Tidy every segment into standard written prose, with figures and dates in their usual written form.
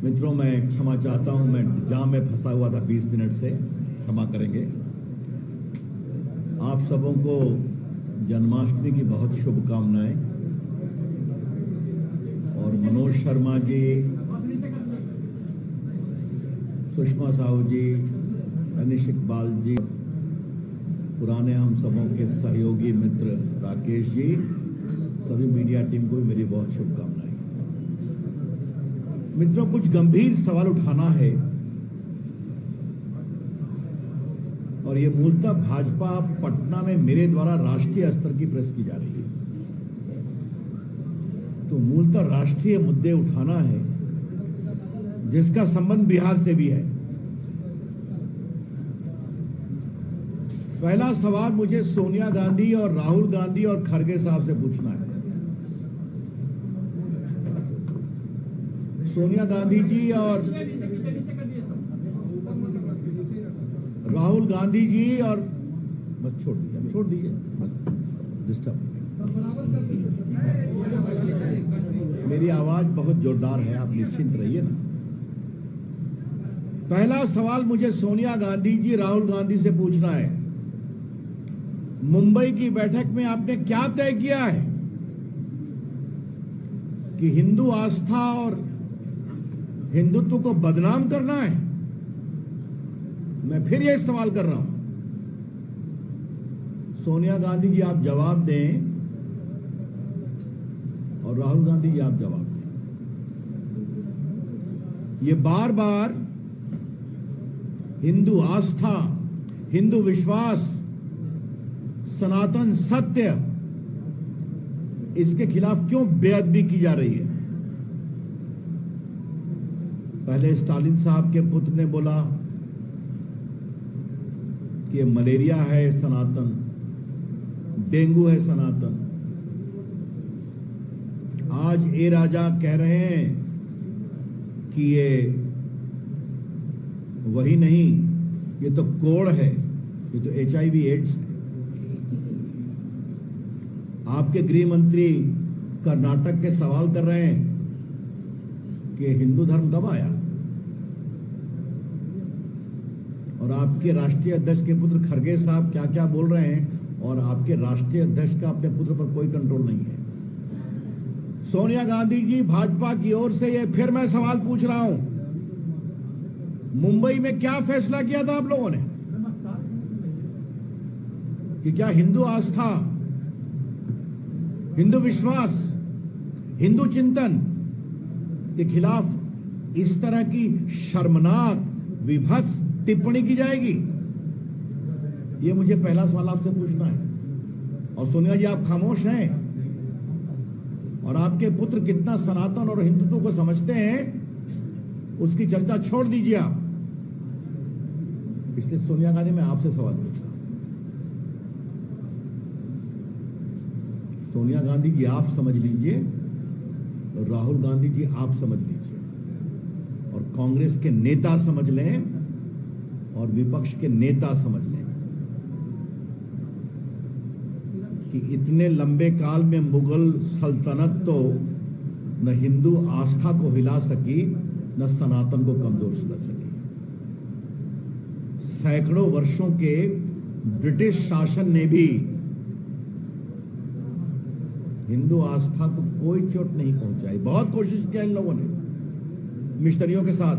मित्रों, मैं क्षमा चाहता हूं, मैं जाम में फंसा हुआ था 20 मिनट से, क्षमा करेंगे। आप सबों को जन्माष्टमी की बहुत शुभकामनाएं। और मनोज शर्मा जी, सुषमा साहू जी, अनिश इकबाल जी, पुराने हम सबों के सहयोगी मित्र राकेश जी, सभी मीडिया टीम को भी मेरी बहुत शुभकामनाएं। मित्रों, कुछ गंभीर सवाल उठाना है और ये मूलतः भाजपा पटना में मेरे द्वारा राष्ट्रीय स्तर की प्रेस की जा रही है, तो मूलतः राष्ट्रीय मुद्दे उठाना है जिसका संबंध बिहार से भी है। पहला सवाल मुझे सोनिया गांधी और राहुल गांधी और खड़गे साहब से पूछना है। सोनिया गांधी जी और राहुल गांधी जी और बस छोड़ दीजिए बस डिस्टर्ब। मेरी आवाज बहुत जोरदार है, आप निश्चिंत रहिए ना। पहला सवाल मुझे सोनिया गांधी जी, राहुल गांधी से पूछना है, मुंबई की बैठक में आपने क्या तय किया है कि हिंदू आस्था और हिंदुत्व को बदनाम करना है? मैं फिर यह सवाल कर रहा हूं, सोनिया गांधी जी आप जवाब दें और राहुल गांधी जी आप जवाब दें। ये बार बार हिंदू आस्था, हिंदू विश्वास, सनातन सत्य, इसके खिलाफ क्यों बेअदबी की जा रही है? पहले स्टालिन साहब के पुत्र ने बोला कि ये मलेरिया है सनातन, डेंगू है सनातन। आज ए राजा कह रहे हैं कि ये वही नहीं, ये तो कोड़ है, ये तो HIV एड्स है। आपके गृह मंत्री कर्नाटक के सवाल कर रहे हैं कि हिंदू धर्म कब आया, और आपके राष्ट्रीय अध्यक्ष के पुत्र खड़गे साहब क्या क्या बोल रहे हैं, और आपके राष्ट्रीय अध्यक्ष का अपने पुत्र पर कोई कंट्रोल नहीं है। सोनिया गांधी जी, भाजपा की ओर से ये फिर मैं सवाल पूछ रहा हूं, मुंबई में क्या फैसला किया था आप लोगों ने कि क्या हिंदू आस्था, हिंदू विश्वास, हिंदू चिंतन के खिलाफ इस तरह की शर्मनाक विभत्स टिप्पणी की जाएगी? ये मुझे पहला सवाल आपसे पूछना है। और सोनिया जी आप खामोश हैं, और आपके पुत्र कितना सनातन और हिंदुत्व को समझते हैं उसकी चर्चा छोड़ दीजिए आप। इसलिए सोनिया गांधी मैं आपसे सवाल पूछ रहा हूं, सोनिया गांधी जी आप समझ लीजिए, और राहुल गांधी जी आप समझ लीजिए, और कांग्रेस के नेता समझ लें और विपक्ष के नेता समझ लें कि इतने लंबे काल में मुगल सल्तनत तो न हिंदू आस्था को हिला सकी, न सनातन को कमजोर कर सकी। सैकड़ों वर्षों के ब्रिटिश शासन ने भी हिंदू आस्था को कोई चोट नहीं पहुंचाई। बहुत कोशिश किया इन लोगों ने मिशनरियों के साथ,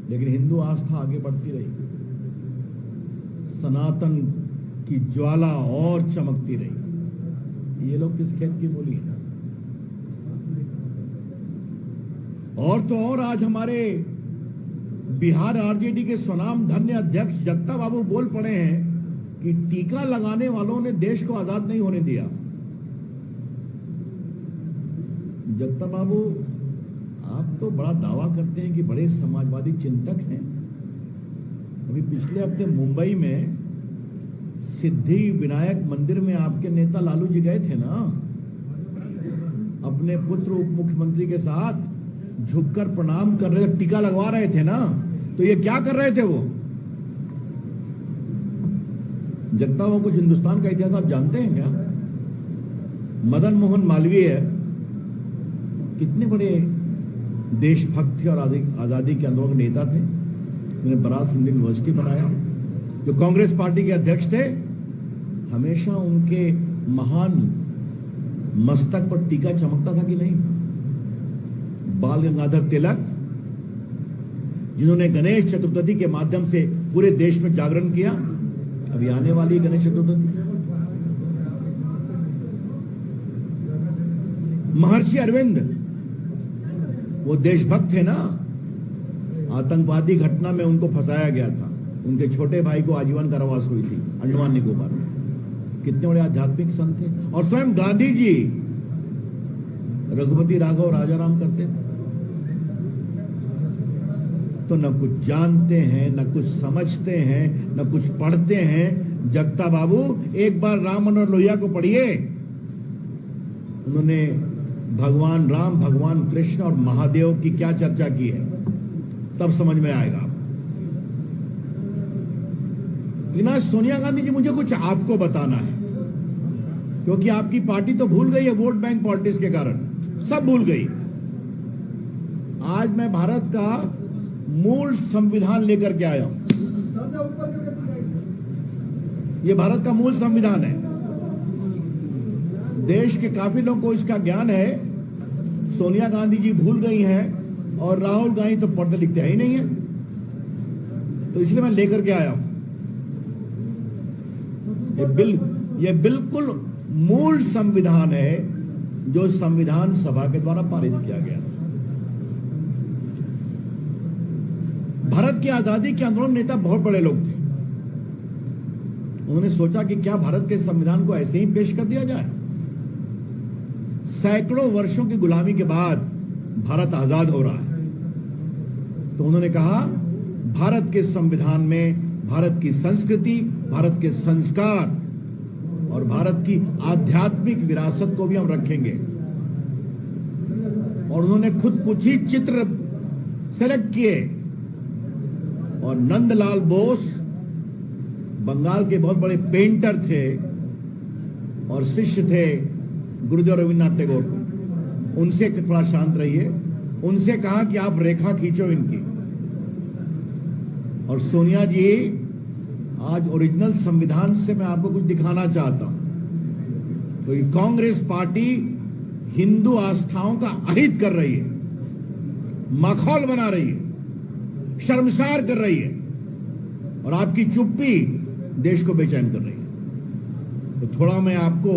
लेकिन हिंदू आस्था आगे बढ़ती रही, सनातन की ज्वाला और चमकती रही। ये लोग किस खेत की बोली है? और तो और आज हमारे बिहार आरजेडी के स्वनाम धन्य अध्यक्ष जगता बाबू बोल पड़े हैं कि टीका लगाने वालों ने देश को आजाद नहीं होने दिया। जगता बाबू, आप तो बड़ा दावा करते हैं कि बड़े समाजवादी चिंतक हैं। अभी पिछले हफ्ते मुंबई में सिद्धि विनायक मंदिर में आपके नेता लालू जी गए थे ना, अपने पुत्र उप मुख्यमंत्री के साथ झुककर प्रणाम कर रहे थे, टीका लगवा रहे थे ना। तो ये क्या कर रहे थे वो? जगता बाबू, कुछ हिंदुस्तान का इतिहास आप जानते हैं क्या? मदन मोहन मालवीय कितने बड़े देशभक्त थे और आजादी के आंदोलन के नेता थे। उन्होंने बनारस हिंदू यूनिवर्सिटी बनाया। जो कांग्रेस पार्टी के अध्यक्ष थे, हमेशा उनके महान मस्तक पर टीका चमकता था कि नहीं। बाल गंगाधर तिलक, जिन्होंने गणेश चतुर्थी के माध्यम से पूरे देश में जागरण किया। अभी आने वाली गणेश चतुर्थी। महर्षि अरविंद, वो देशभक्त थे ना। आतंकवादी घटना में उनको फंसाया गया था। उनके छोटे भाई को आजीवन कारावास हुई थी अंडमान निकोबार में। कितने बड़े आध्यात्मिक संत थे। और स्वयं गांधी जी रघुपति राघव राजाराम करते थे। तो न कुछ जानते हैं, न कुछ समझते हैं, न कुछ पढ़ते हैं। जगता बाबू, एक बार राम मनोहर लोहिया को पढ़िए। उन्होंने भगवान राम, भगवान कृष्ण और महादेव की क्या चर्चा की है, तब समझ में आएगा। लेकिन आज सोनिया गांधी जी, मुझे कुछ आपको बताना है, क्योंकि आपकी पार्टी तो भूल गई है वोट बैंक पॉलिटिक्स के कारण। सब भूल गई। आज मैं भारत का मूल संविधान लेकर के आया हूं। यह भारत का मूल संविधान है। देश के काफी लोगों को इसका ज्ञान है। सोनिया गांधी जी भूल गई हैं और राहुल गांधी तो पढ़ते लिखते ही नहीं है। तो इसलिए मैं लेकर के आया हूं। यह बिल्कुल मूल संविधान है जो संविधान सभा के द्वारा पारित किया गया था। भारत की आजादी के आंदोलन नेता बहुत बड़े लोग थे। उन्होंने सोचा कि क्या भारत के संविधान को ऐसे ही पेश कर दिया जाए। सैकड़ों वर्षों की गुलामी के बाद भारत आजाद हो रहा है। तो उन्होंने कहा, भारत के संविधान में भारत की संस्कृति, भारत के संस्कार और भारत की आध्यात्मिक विरासत को भी हम रखेंगे। और उन्होंने खुद कुछ ही चित्र सेलेक्ट किए। और नंदलाल बोस बंगाल के बहुत बड़े पेंटर थे और शिष्य थे गुरुदेव रविन्द्रनाथ टैगोर को। उनसे थोड़ा शांत रहिए। उनसे कहा कि आप रेखा खींचो इनकी। और सोनिया जी, आज ओरिजिनल संविधान से मैं आपको कुछ दिखाना चाहता हूं। तो ये कांग्रेस पार्टी हिंदू आस्थाओं का अहित कर रही है, माखौल बना रही है, शर्मसार कर रही है। और आपकी चुप्पी देश को बेचैन कर रही है। तो थोड़ा मैं आपको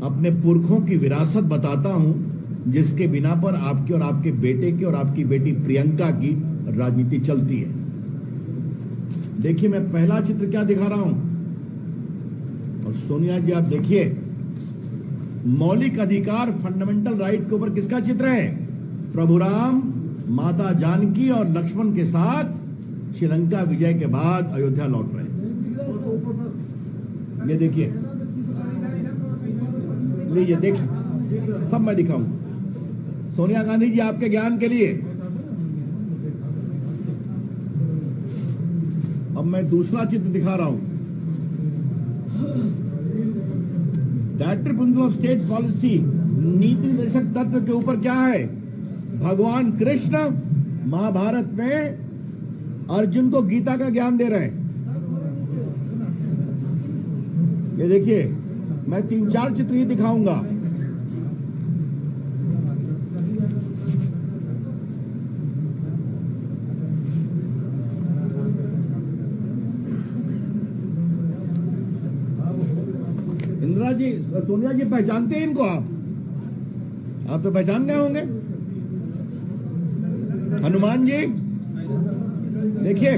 अपने पुरखों की विरासत बताता हूं, जिसके बिना पर आपकी और आपके बेटे की और आपकी बेटी प्रियंका की राजनीति चलती है। देखिए, मैं पहला चित्र क्या दिखा रहा हूं। और सोनिया जी, आप देखिए, मौलिक अधिकार, फंडामेंटल राइट के ऊपर किसका चित्र है? प्रभु राम, माता जानकी और लक्ष्मण के साथ श्रीलंका विजय के बाद अयोध्या लौट रहे हैं। ये देखिए, ये देखिए, सब मैं दिखाऊंगा सोनिया गांधी जी आपके ज्ञान के लिए। अब मैं दूसरा चित्र दिखा रहा हूं। Director principle of state policy, नीति निर्देशक तत्व के ऊपर क्या है? भगवान कृष्ण महाभारत में अर्जुन को गीता का ज्ञान दे रहे हैं। ये देखिए, मैं 3-4 चित्र ही दिखाऊंगा। इंदिरा जी, सोनिया जी, पहचानते हैं इनको? आप तो पहचान गए होंगे। हनुमान जी, देखिए,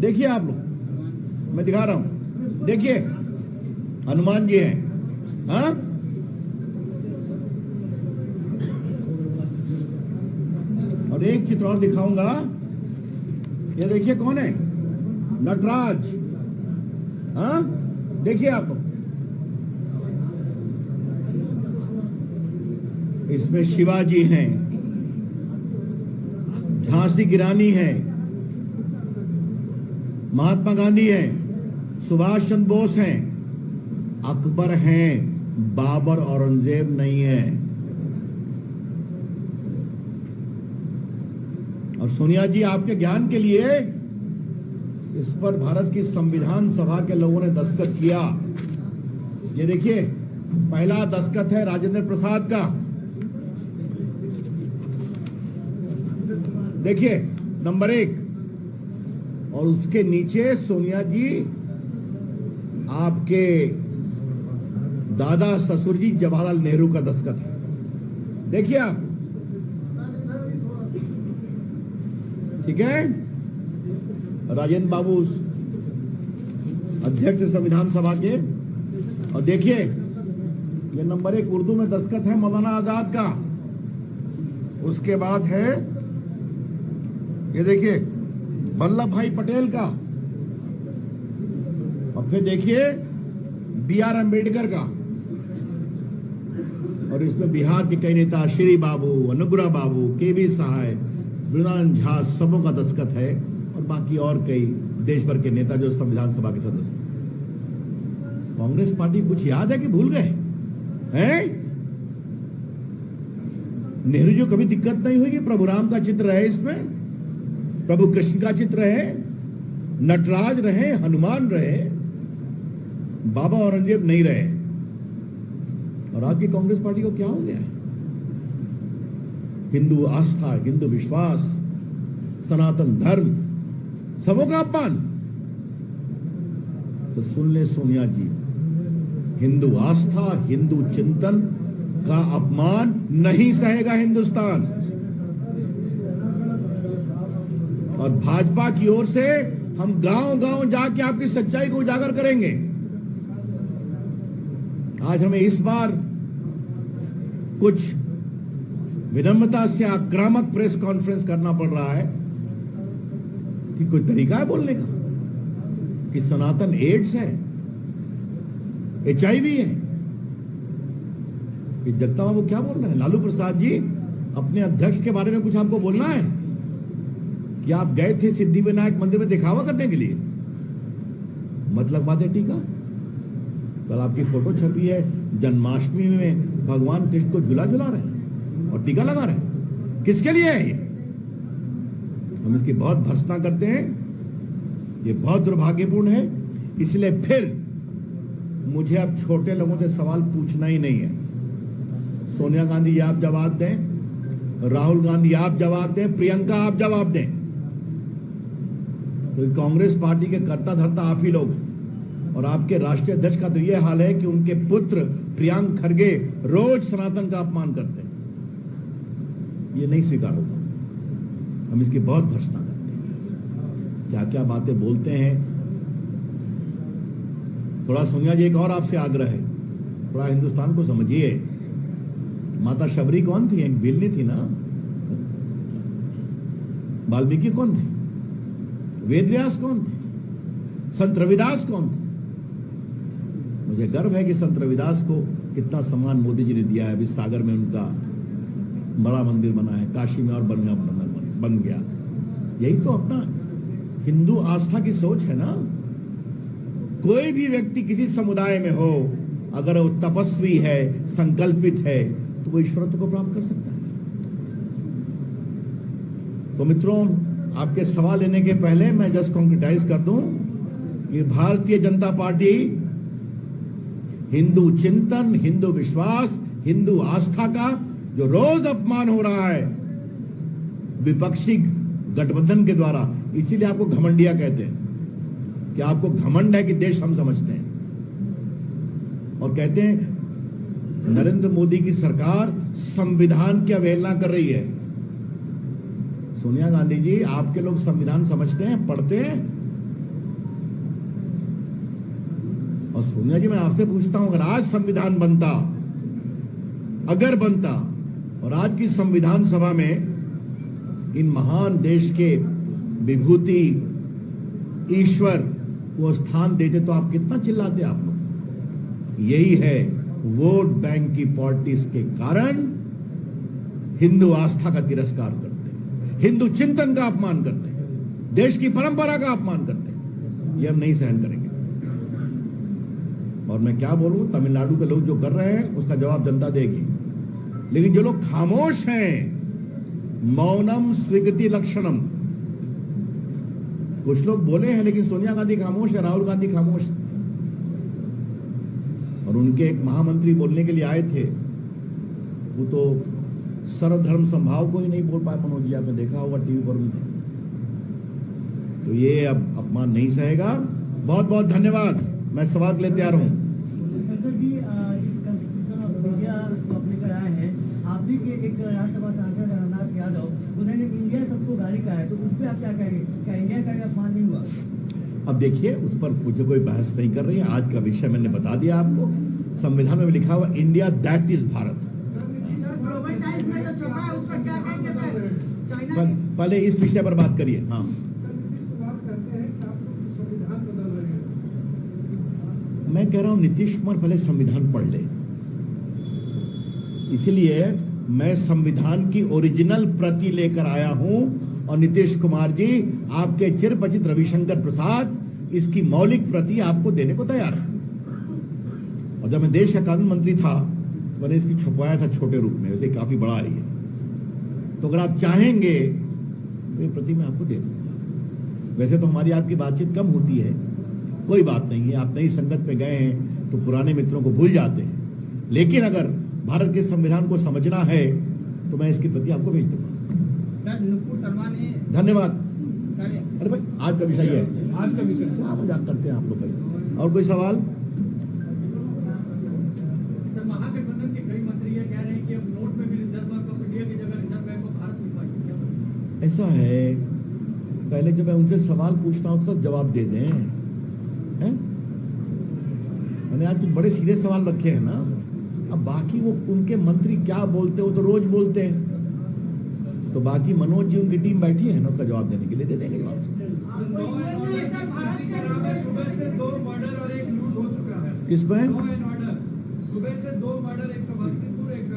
देखिए आप लोग, मैं दिखा रहा हूं। देखिए, हनुमान जी हैं। हाँ, और एक चित्र और दिखाऊंगा। ये देखिए, कौन है? नटराज। हाँ, देखिए आप लोग, इसमें शिवाजी हैं, झांसी की रानी है, महात्मा गांधी हैं, सुभाष चंद्र बोस हैं, अकबर हैं, बाबर औरंगजेब नहीं है। और सोनिया जी, आपके ज्ञान के लिए इस पर भारत की संविधान सभा के लोगों ने दस्तखत किया। ये देखिए, पहला दस्तखत है राजेंद्र प्रसाद का। देखिए, नंबर 1, और उसके नीचे सोनिया जी आपके दादा ससुर जी जवाहरलाल नेहरू का दस्तखत है। देखिए आप, ठीक है। राजेंद्र बाबू अध्यक्ष संविधान सभा के। और देखिए, ये नंबर 1 उर्दू में दस्तखत है मौलाना आजाद का। उसके बाद है, ये देखिए, वल्लभ भाई पटेल का। और फिर देखिए B.R. अम्बेडकर का। और इसमें बिहार के कई नेता, श्री बाबू, अनुग्रह बाबू, के.बी. सहाय, वृंदानंद झा, सबों का दस्तखत है। और बाकी और कई देश भर के नेता जो संविधान सभा के सदस्य। कांग्रेस पार्टी कुछ याद है कि भूल गए हैं? नेहरू जी कभी दिक्कत नहीं हुई कि प्रभु राम का चित्र है इसमें, प्रभु कृष्ण का चित्र है, नटराज रहे, हनुमान रहे, बाबा औरंगजेब नहीं रहे। और आज की कांग्रेस पार्टी को क्या हो गया है? हिंदू आस्था, हिंदू विश्वास, सनातन धर्म, सबों का अपमान। तो सुन ले सोनिया जी, हिंदू आस्था, हिंदू चिंतन का अपमान नहीं सहेगा हिंदुस्तान। और भाजपा की ओर से हम गांव-गांव जाके आपकी सच्चाई को उजागर करेंगे। आज हमें इस बार कुछ विनम्रता से आक्रामक प्रेस कॉन्फ्रेंस करना पड़ रहा है कि कोई तरीका है बोलने का कि सनातन एड्स है, HIV है। कि जगता बाबू क्या बोल रहे हैं? लालू प्रसाद जी, अपने अध्यक्ष के बारे में कुछ आपको बोलना है कि आप गए थे सिद्धिविनायक मंदिर में दिखावा करने के लिए? मतलब बात है टीका। कल आपकी फोटो छपी है, जन्माष्टमी में भगवान कृष्ण को झूला झुला रहे हैं और टीका लगा रहे हैं। किसके लिए है ये? हम इसकी बहुत भर्त्सना करते हैं, ये बहुत दुर्भाग्यपूर्ण है। इसलिए फिर मुझे अब छोटे लोगों से सवाल पूछना ही नहीं है। सोनिया गांधी आप जवाब दें, राहुल गांधी आप जवाब दें, प्रियंका आप जवाब दें। तो कांग्रेस पार्टी के कर्ता धर्ता आप ही लोग। और आपके राष्ट्रीय अध्यक्ष का तो यह हाल है कि उनके पुत्र प्रियांक खरगे रोज सनातन का अपमान करते हैं। ये नहीं स्वीकार होगा। हम इसकी बहुत भर्त्सना करते हैं, क्या क्या बातें बोलते हैं। थोड़ा सोनिया जी, एक और आपसे आग्रह है, थोड़ा हिंदुस्तान को समझिए। माता शबरी कौन थी? एक बिल्ली थी ना। वाल्मीकि कौन थे? वेदव्यास कौन थे? संत रविदास कौन थे? मुझे गर्व है कि संत रविदास को कितना सम्मान मोदी जी ने दिया है। अभी सागर में उनका बड़ा मंदिर बना है, काशी में और बन गया। यही तो अपना हिंदू आस्था की सोच है ना। कोई भी व्यक्ति किसी समुदाय में हो, अगर वो तपस्वी है, संकल्पित है, तो वो ईश्वरत्व को प्राप्त कर सकता है। तो मित्रों, आपके सवाल लेने के पहले मैं जस्ट कॉन्क्रिटाइज कर दूं कि भारतीय जनता पार्टी हिंदू चिंतन, हिंदू विश्वास, हिंदू आस्था का जो रोज अपमान हो रहा है विपक्षी गठबंधन के द्वारा, इसीलिए आपको घमंडिया कहते हैं कि आपको घमंड है कि देश हम समझते हैं। और कहते हैं नरेंद्र मोदी की सरकार संविधान की अवहेलना कर रही है। सोनिया गांधी जी, आपके लोग संविधान समझते हैं, पढ़ते हैं? और सोनिया जी, मैं आपसे पूछता हूं, अगर आज संविधान बनता, अगर बनता, और आज की संविधान सभा में इन महान देश के विभूति ईश्वर को स्थान देते, तो आप कितना चिल्लाते आप लोग। यही है वोट बैंक की पॉलिटिक्स के कारण हिंदू आस्था का तिरस्कार करते हैं, हिंदू चिंतन का अपमान करते हैं, देश की परंपरा का अपमान करते हैं। ये हम नहीं सहन करेंगे। और मैं क्या बोलूं, तमिलनाडु के लोग जो कर रहे हैं उसका जवाब जनता देगी। लेकिन जो लोग खामोश हैं, मौनम स्वीकृति लक्षणम, कुछ लोग बोले हैं लेकिन सोनिया गांधी खामोश है, राहुल गांधी खामोश है। और उनके एक महामंत्री बोलने के लिए आए थे, वो तो सर्वधर्म संभाव को ही नहीं बोल पाए। मनोज जी आपने देखा होगा टीवी पर भी था। तो ये अब अपमान नहीं सहेगा। बहुत बहुत धन्यवाद। मैं सवाल के लिए तैयार हूं। शंकर जी, इस कॉन्स्टिट्यूशन ऑफ इंडिया जो अपने कर आए हैं, आप भी के एक राज्यसभा सांसद रघुनाथ यादव, उन्होंने इंडिया सबको गाली कहा है, तो उस पर आप क्या कहेंगे? क्या इंडिया का अपमान नहीं हुआ? अब देखिए, उस पर मुझे कोई बहस नहीं कर रही है। आज का विषय मैंने बता दिया आपको। संविधान में भी लिखा हुआ इंडिया दैट इज भारत। पहले इस विषय पर बात करिए। हाँ, मैं कह रहा हूं नीतीश कुमार पहले संविधान पढ़ ले। इसलिए मैं संविधान की ओरिजिनल प्रति लेकर आया हूं और नीतीश कुमार जी, आपके चिरपरिचित रविशंकर प्रसाद इसकी मौलिक प्रति आपको देने को तैयार है। और जब मैं देश का कानून मंत्री था तो मैंने इसकी छपवाया था छोटे रूप में, वैसे काफी बड़ा है ये। तो अगर आप चाहेंगे तो ये प्रति मैं आपको दे दूंगा। वैसे तो हमारी आपकी बातचीत कम होती है, कोई बात नहीं है। आप नई संगत में गए हैं तो पुराने मित्रों को भूल जाते हैं। लेकिन अगर भारत के संविधान को समझना है तो मैं इसकी प्रति आपको भेज दूंगा। नुपुर शर्मा ने धन्यवाद। अरे भाई, आज का विषय है, आज का विषय क्या मजाक करते हैं आप लोग भाई। और कोई सवाल? महागठबंधन के कई मंत्री ये कह रहे हैं कि अब नोट में भी रिजर्व बैंक ऑफ इंडिया की जगह रिजर्व बैंक ऑफ भारत लिखवाएंगे। ऐसा है, पहले जब मैं उनसे सवाल पूछता हूं तो जवाब दे दें हैं? मैंने आज कुछ बड़े सीरियस सवाल रखे हैं ना। अब बाकी वो उनके मंत्री क्या बोलते हो तो रोज बोलते हैं, तो बाकी मनोज जी उनकी टीम बैठी है ना, उसका जवाब देने के लिए दे देंगे जवाब। सुबह से 2 मर्डर और एक लूट हो चुका है। किस पे? सुबह से 2 मर्डर, एक समस्तीपुर, एक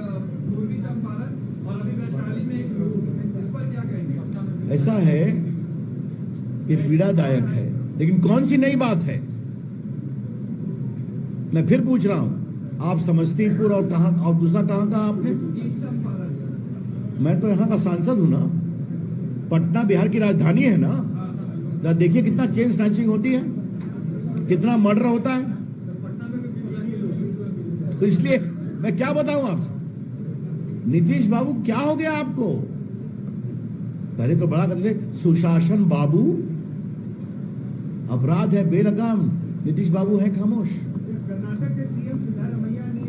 पूर्वी चंपारण और अभी वैशाली में एक लूट। इस पर क्या कहेंगे? ऐसा है, ये पीड़ादायक है, लेकिन कौन सी नई बात है? मैं फिर पूछ रहा हूं, आप समस्तीपुर और कहां और दूसरा कहां कहा आपने? मैं तो यहाँ का सांसद हूं ना। पटना बिहार की राजधानी है ना। देखिए कितना चेन स्नैचिंग होती है, कितना मर्डर होता है। तो इसलिए मैं क्या बताऊं आपसे, नीतीश बाबू क्या हो गया आपको? पहले तो बड़ा करते थे सुशासन बाबू, अपराध है बेलगाम। नीतीश बाबू है खामोश। कर्नाटक के सीएम सिद्धारमैया ने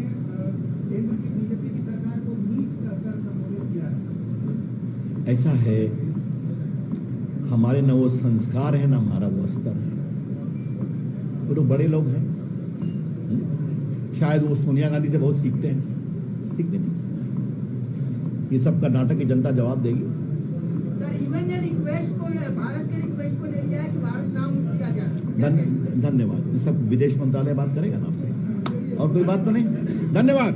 केंद्र की बीजेपी की सरकार को नीच कहकर संबोधित किया है। ऐसा है, हमारे न वो संस्कार है, न हमारा वो स्तर है। वो तो बड़े लोग हैं, शायद वो सोनिया गांधी से बहुत सीखते हैं, सीखते नहीं। ये सब कर्नाटक की जनता जवाब देगी। सर, इवन ने रिक्वेस्ट को, भारत के रिक्वेस्ट को ले लिया है कि भारत नाम किया जाए। धन्यवाद। ये सब विदेश मंत्रालय बात करेगा ना आपसे, और कोई बात तो नहीं। धन्यवाद।